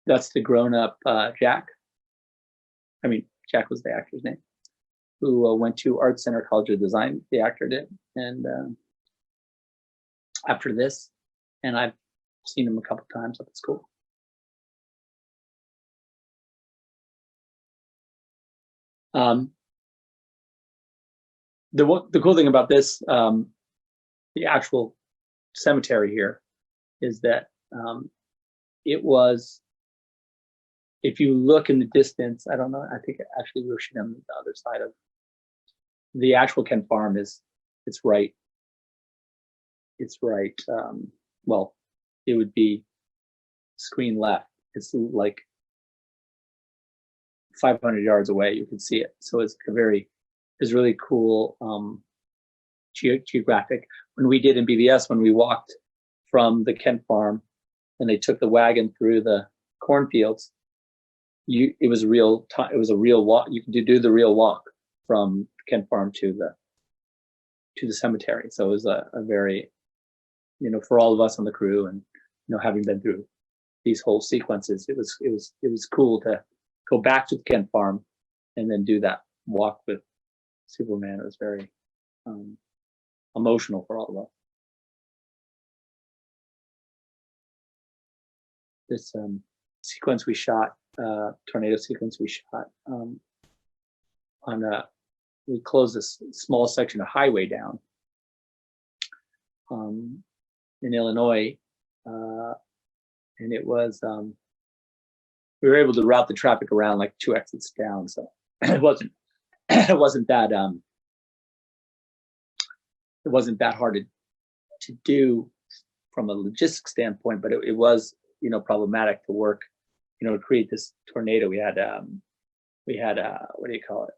That's the grown-up Jack. I mean, Jack was the actor's name, who went to Art Center College of Design. The actor did, and after this, and I've seen him a couple times at the school. The cool thing about this, the actual cemetery here, is that it was, if you look in the distance, I don't know, I think actually we were shooting on the other side of the actual Kent Farm. It's right, well, it would be screen left. It's like 500 yards away, you can see it. So it's really cool geographic. When we did in BBS, when we walked from the Kent Farm and they took the wagon through the cornfields, it was a real walk. You could do the real walk from Kent Farm to the cemetery. So it was a very, for all of us on the crew, and having been through these whole sequences, it was cool to go back to the Kent Farm and then do that walk with Superman. It was very emotional for all of us. This sequence we shot, tornado sequence we shot we closed this small section of highway down in Illinois, and it was we were able to route the traffic around like 2 exits down, so it wasn't that hard to do from a logistics standpoint, but it was problematic to work, to create this tornado. We had what do you call it,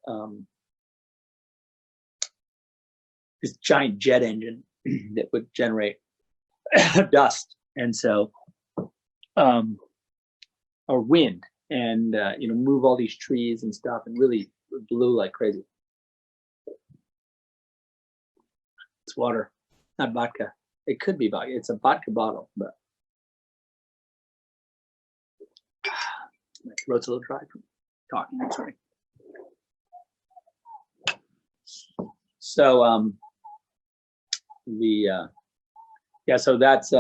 this giant jet engine that would generate dust, and so or wind, and move all these trees and stuff, and really blew like crazy. It's water, not vodka. It could be vodka. It's a vodka bottle, but my throat's a little dry from talking. I'm sorry. So so that's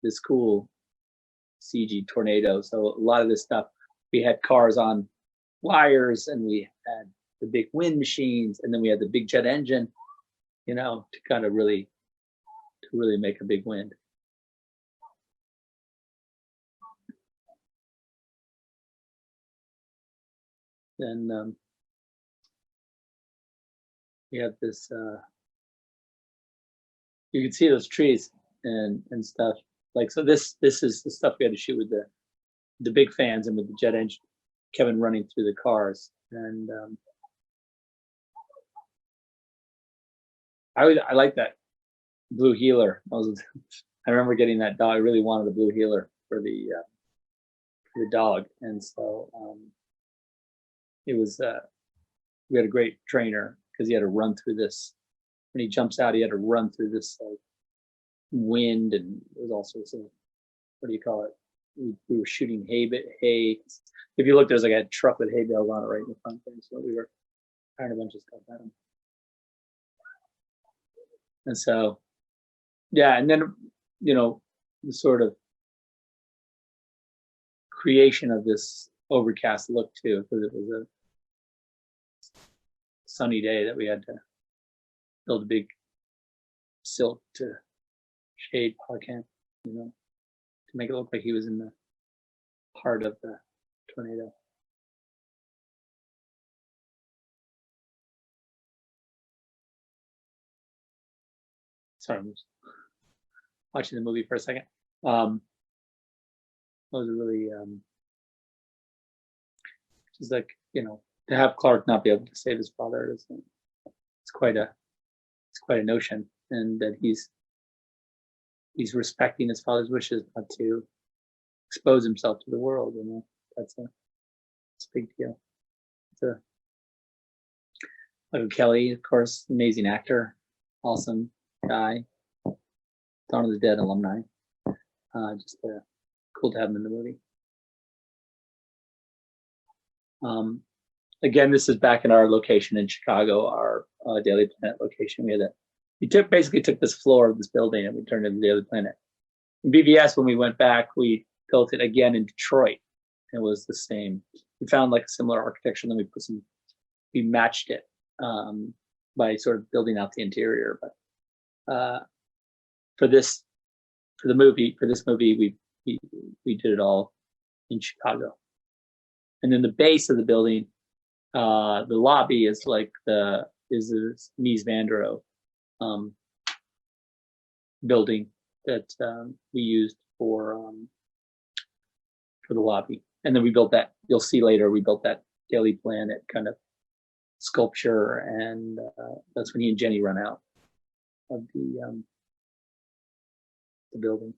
this cool CG tornado. So a lot of this stuff, we had cars on wires, and we had the big wind machines, and then we had the big jet engine, to kind of really make a big wind. Then we have this, you can see those trees and stuff. Like, so this is the stuff we had to shoot with the big fans and with the jet engine, Kevin running through the cars. And I like that blue healer. I remember getting that dog. I really wanted a blue healer for the dog, and so it was. We had a great trainer, because he had to run through this. When he jumps out, he had to run through this wind, and there was all sorts of, what do you call it? We were shooting hay. If you look, there's like a truck with hay bales on it right in the front there. So we were trying a bunch of stuff at him. And so, yeah, and then the sort of creation of this overcast look too, because it was a sunny day that we had to build a big silt to shade Parkant, to make it look like he was in the heart of the tornado. Sorry, I'm just watching the movie for a second. It was really just like, to have Clark not be able to save his father it's quite a notion, and that he's respecting his father's wishes not to expose himself to the world. That's a big deal. Michael Kelly, of course, amazing actor, awesome guy, Dawn of the Dead alumni. Just cool to have him in the movie. Again, this is back in our location in Chicago, our Daily Planet location. We basically took this floor of this building and we turned it into Daily Planet. In BVS, when we went back, we built it again in Detroit. It was the same. We found like similar architecture, and then we matched it by sort of building out the interior. But for this movie, we did it all in Chicago. And then the base of the building, the lobby is like the Mies van der Rohe building that we used for the lobby. And then we built that. You'll see later we built that Daily Planet kind of sculpture, and that's when he and Jenny run out of the building.